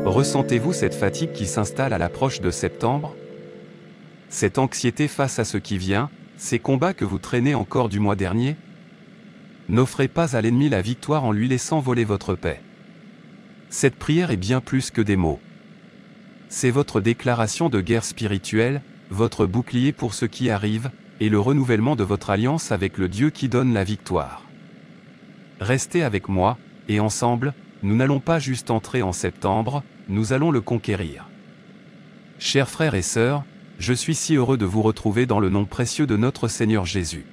Ressentez-vous cette fatigue qui s'installe à l'approche de septembre? Cette anxiété face à ce qui vient, ces combats que vous traînez encore du mois dernier? N'offrez pas à l'ennemi la victoire en lui laissant voler votre paix. Cette prière est bien plus que des mots. C'est votre déclaration de guerre spirituelle, votre bouclier pour ce qui arrive, et le renouvellement de votre alliance avec le Dieu qui donne la victoire. Restez avec moi, et ensemble, nous n'allons pas juste entrer en septembre, nous allons le conquérir. Chers frères et sœurs, je suis si heureux de vous retrouver dans le nom précieux de notre Seigneur Jésus.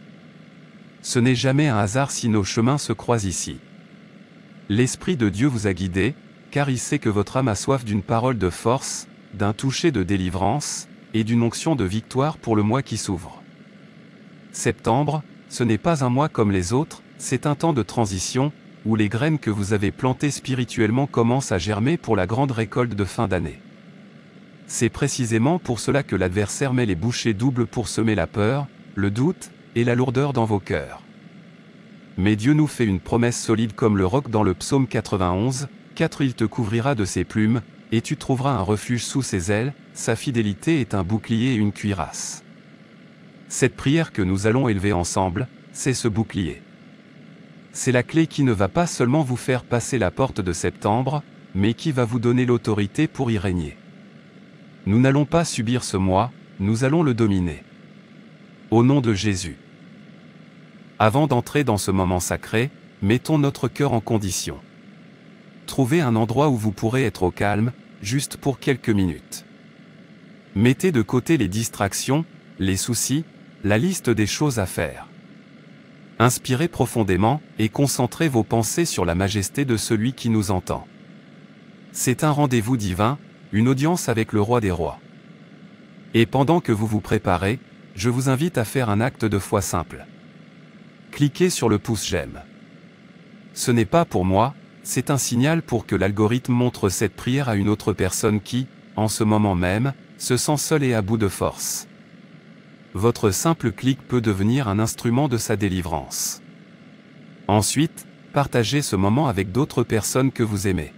Ce n'est jamais un hasard si nos chemins se croisent ici. L'Esprit de Dieu vous a guidé, car il sait que votre âme a soif d'une parole de force, d'un toucher de délivrance, et d'une onction de victoire pour le mois qui s'ouvre. Septembre, ce n'est pas un mois comme les autres, c'est un temps de transition, où les graines que vous avez plantées spirituellement commencent à germer pour la grande récolte de fin d'année. C'est précisément pour cela que l'adversaire met les bouchées doubles pour semer la peur, le doute, et la lourdeur dans vos cœurs. Mais Dieu nous fait une promesse solide comme le roc dans le psaume 91, 4 Il te couvrira de ses plumes, et tu trouveras un refuge sous ses ailes, sa fidélité est un bouclier et une cuirasse. Cette prière que nous allons élever ensemble, c'est ce bouclier. C'est la clé qui ne va pas seulement vous faire passer la porte de septembre, mais qui va vous donner l'autorité pour y régner. Nous n'allons pas subir ce mois, nous allons le dominer. Au nom de Jésus. Avant d'entrer dans ce moment sacré, mettons notre cœur en condition. Trouvez un endroit où vous pourrez être au calme, juste pour quelques minutes. Mettez de côté les distractions, les soucis, la liste des choses à faire. Inspirez profondément, et concentrez vos pensées sur la majesté de celui qui nous entend. C'est un rendez-vous divin, une audience avec le roi des rois. Et pendant que vous vous préparez, je vous invite à faire un acte de foi simple. Cliquez sur le pouce j'aime. Ce n'est pas pour moi, c'est un signal pour que l'algorithme montre cette prière à une autre personne qui, en ce moment même, se sent seule et à bout de force. Votre simple clic peut devenir un instrument de sa délivrance. Ensuite, partagez ce moment avec d'autres personnes que vous aimez.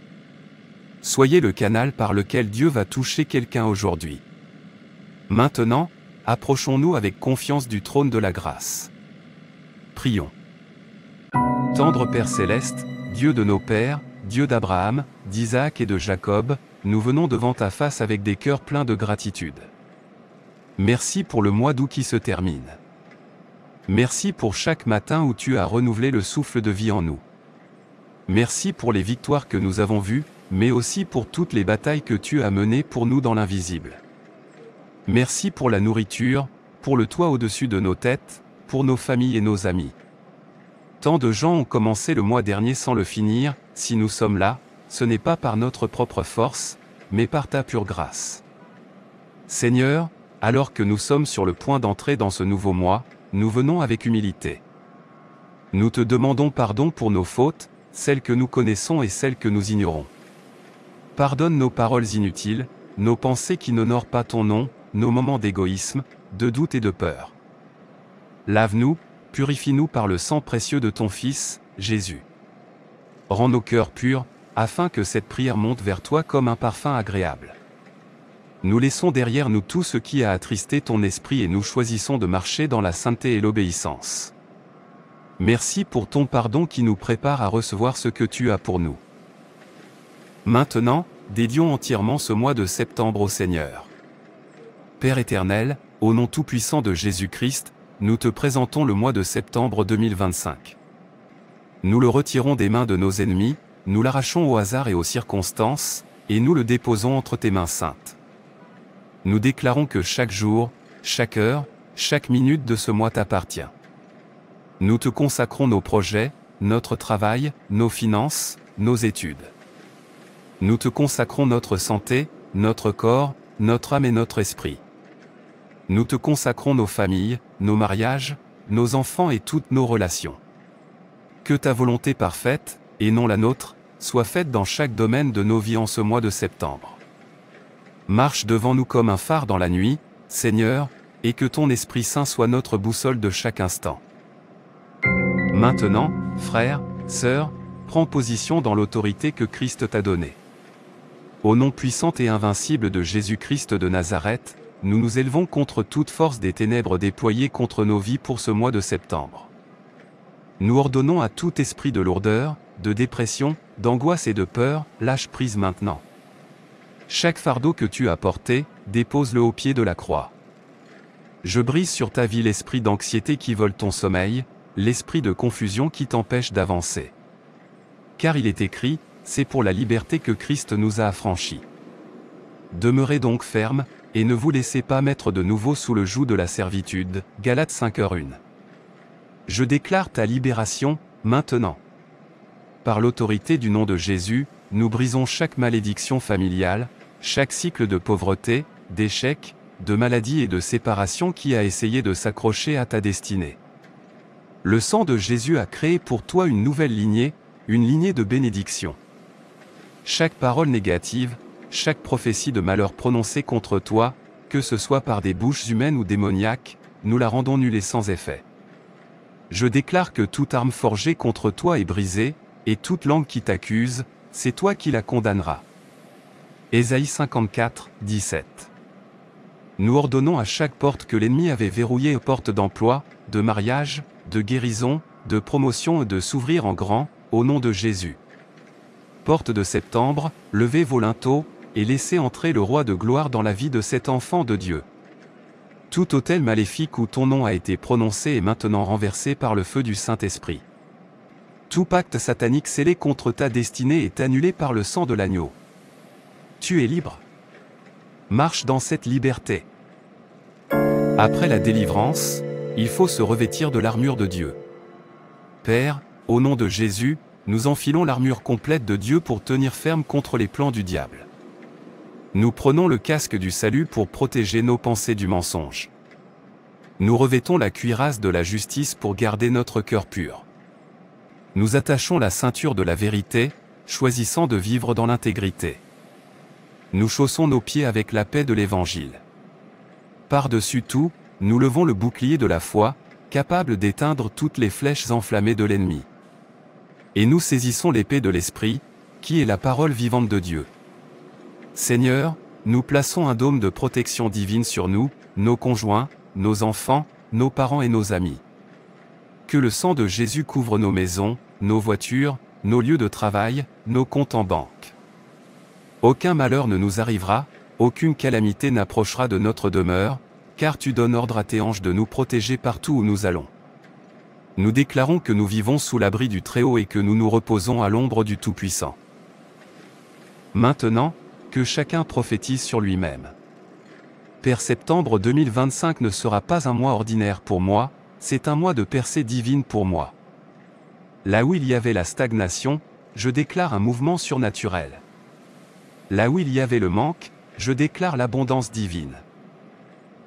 Soyez le canal par lequel Dieu va toucher quelqu'un aujourd'hui. Maintenant, approchons-nous avec confiance du trône de la grâce. Prions. Tendre Père céleste, Dieu de nos pères, Dieu d'Abraham, d'Isaac et de Jacob, nous venons devant ta face avec des cœurs pleins de gratitude. Merci pour le mois d'août qui se termine. Merci pour chaque matin où tu as renouvelé le souffle de vie en nous. Merci pour les victoires que nous avons vues, mais aussi pour toutes les batailles que tu as menées pour nous dans l'invisible. Merci pour la nourriture, pour le toit au-dessus de nos têtes, pour nos familles et nos amis. Tant de gens ont commencé le mois dernier sans le finir, si nous sommes là, ce n'est pas par notre propre force, mais par ta pure grâce. Seigneur, alors que nous sommes sur le point d'entrer dans ce nouveau mois, nous venons avec humilité. Nous te demandons pardon pour nos fautes, celles que nous connaissons et celles que nous ignorons. Pardonne nos paroles inutiles, nos pensées qui n'honorent pas ton nom, nos moments d'égoïsme, de doute et de peur. Lave-nous, purifie-nous par le sang précieux de ton Fils, Jésus. Rends nos cœurs purs, afin que cette prière monte vers toi comme un parfum agréable. Nous laissons derrière nous tout ce qui a attristé ton esprit et nous choisissons de marcher dans la sainteté et l'obéissance. Merci pour ton pardon qui nous prépare à recevoir ce que tu as pour nous. Maintenant, dédions entièrement ce mois de septembre au Seigneur. Père éternel, au nom tout-puissant de Jésus-Christ, nous te présentons le mois de septembre 2025. Nous le retirons des mains de nos ennemis, nous l'arrachons au hasard et aux circonstances, et nous le déposons entre tes mains saintes. Nous déclarons que chaque jour, chaque heure, chaque minute de ce mois t'appartient. Nous te consacrons nos projets, notre travail, nos finances, nos études. Nous te consacrons notre santé, notre corps, notre âme et notre esprit. Nous te consacrons nos familles, nos mariages, nos enfants et toutes nos relations. Que ta volonté parfaite, et non la nôtre, soit faite dans chaque domaine de nos vies en ce mois de septembre. Marche devant nous comme un phare dans la nuit, Seigneur, et que ton Esprit Saint soit notre boussole de chaque instant. Maintenant, frères, sœurs, prends position dans l'autorité que Christ t'a donnée. Au nom puissant et invincible de Jésus-Christ de Nazareth, nous nous élevons contre toute force des ténèbres déployées contre nos vies pour ce mois de septembre. Nous ordonnons à tout esprit de lourdeur, de dépression, d'angoisse et de peur, lâche prise maintenant. Chaque fardeau que tu as porté, dépose-le au pied de la croix. Je brise sur ta vie l'esprit d'anxiété qui vole ton sommeil, l'esprit de confusion qui t'empêche d'avancer. Car il est écrit, c'est pour la liberté que Christ nous a affranchis. Demeurez donc fermes, et ne vous laissez pas mettre de nouveau sous le joug de la servitude. Galates 5h1. Je déclare ta libération, maintenant. Par l'autorité du nom de Jésus, nous brisons chaque malédiction familiale, chaque cycle de pauvreté, d'échec, de maladie et de séparation qui a essayé de s'accrocher à ta destinée. Le sang de Jésus a créé pour toi une nouvelle lignée, une lignée de bénédiction. Chaque parole négative, chaque prophétie de malheur prononcée contre toi, que ce soit par des bouches humaines ou démoniaques, nous la rendons nulle et sans effet. Je déclare que toute arme forgée contre toi est brisée, et toute langue qui t'accuse, c'est toi qui la condamneras. Ésaïe 54, 17. Nous ordonnons à chaque porte que l'ennemi avait verrouillée aux portes d'emploi, de mariage, de guérison, de promotion et de s'ouvrir en grand, au nom de Jésus. Porte de septembre, levez vos linteaux, et laissez entrer le roi de gloire dans la vie de cet enfant de Dieu. Tout autel maléfique où ton nom a été prononcé est maintenant renversé par le feu du Saint-Esprit. Tout pacte satanique scellé contre ta destinée est annulé par le sang de l'agneau. Tu es libre. Marche dans cette liberté. Après la délivrance, il faut se revêtir de l'armure de Dieu. Père, au nom de Jésus, nous enfilons l'armure complète de Dieu pour tenir ferme contre les plans du diable. Nous prenons le casque du salut pour protéger nos pensées du mensonge. Nous revêtons la cuirasse de la justice pour garder notre cœur pur. Nous attachons la ceinture de la vérité, choisissant de vivre dans l'intégrité. Nous chaussons nos pieds avec la paix de l'Évangile. Par-dessus tout, nous levons le bouclier de la foi, capable d'éteindre toutes les flèches enflammées de l'ennemi. Et nous saisissons l'épée de l'Esprit, qui est la parole vivante de Dieu. Seigneur, nous plaçons un dôme de protection divine sur nous, nos conjoints, nos enfants, nos parents et nos amis. Que le sang de Jésus couvre nos maisons, nos voitures, nos lieux de travail, nos comptes en banque. Aucun malheur ne nous arrivera, aucune calamité n'approchera de notre demeure, car tu donnes ordre à tes anges de nous protéger partout où nous allons. Nous déclarons que nous vivons sous l'abri du Très-Haut et que nous nous reposons à l'ombre du Tout-Puissant. Maintenant, que chacun prophétise sur lui-même. Père, septembre 2025 ne sera pas un mois ordinaire pour moi, c'est un mois de percée divine pour moi. Là où il y avait la stagnation, je déclare un mouvement surnaturel. Là où il y avait le manque, je déclare l'abondance divine.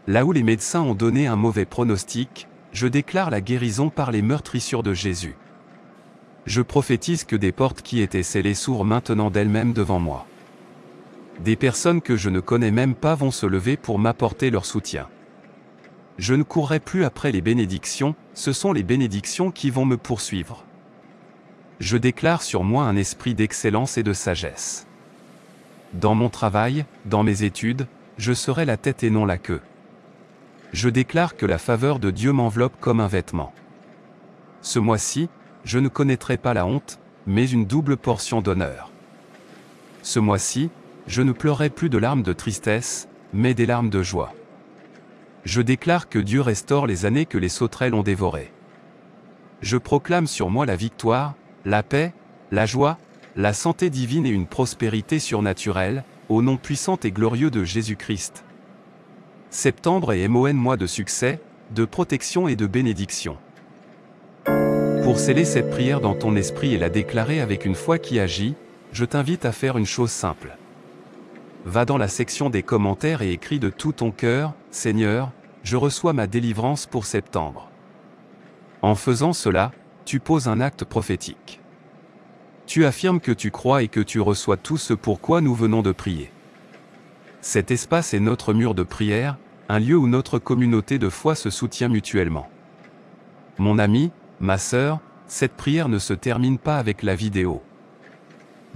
Là où les médecins ont donné un mauvais pronostic, je déclare la guérison par les meurtrissures de Jésus. Je prophétise que des portes qui étaient scellées s'ouvrent maintenant d'elles-mêmes devant moi. Des personnes que je ne connais même pas vont se lever pour m'apporter leur soutien. Je ne courrai plus après les bénédictions, ce sont les bénédictions qui vont me poursuivre. Je déclare sur moi un esprit d'excellence et de sagesse. Dans mon travail, dans mes études, je serai la tête et non la queue. Je déclare que la faveur de Dieu m'enveloppe comme un vêtement. Ce mois-ci, je ne connaîtrai pas la honte, mais une double portion d'honneur. Ce mois-ci, je ne pleurerai plus de larmes de tristesse, mais des larmes de joie. Je déclare que Dieu restaure les années que les sauterelles ont dévorées. Je proclame sur moi la victoire, la paix, la joie, la santé divine et une prospérité surnaturelle, au nom puissant et glorieux de Jésus-Christ. Septembre est MON mois de succès, de protection et de bénédiction. Pour sceller cette prière dans ton esprit et la déclarer avec une foi qui agit, je t'invite à faire une chose simple. Va dans la section des commentaires et écris de tout ton cœur, « Seigneur, je reçois ma délivrance pour septembre ». En faisant cela, tu poses un acte prophétique. Tu affirmes que tu crois et que tu reçois tout ce pour quoi nous venons de prier. Cet espace est notre mur de prière, un lieu où notre communauté de foi se soutient mutuellement. Mon ami, ma sœur, cette prière ne se termine pas avec la vidéo.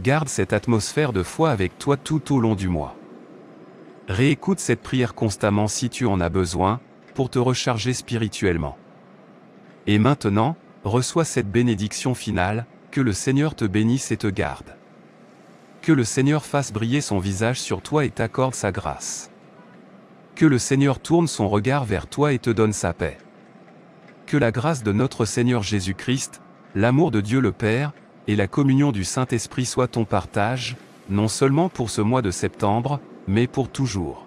Garde cette atmosphère de foi avec toi tout au long du mois. Réécoute cette prière constamment si tu en as besoin, pour te recharger spirituellement. Et maintenant, reçois cette bénédiction finale, que le Seigneur te bénisse et te garde. Que le Seigneur fasse briller son visage sur toi et t'accorde sa grâce. Que le Seigneur tourne son regard vers toi et te donne sa paix. Que la grâce de notre Seigneur Jésus-Christ, l'amour de Dieu le Père, et la communion du Saint-Esprit soient ton partage, non seulement pour ce mois de septembre, mais pour toujours.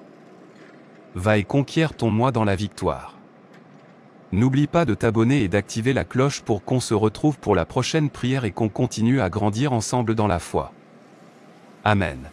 Va et conquiert ton mois dans la victoire. N'oublie pas de t'abonner et d'activer la cloche pour qu'on se retrouve pour la prochaine prière et qu'on continue à grandir ensemble dans la foi. Amen.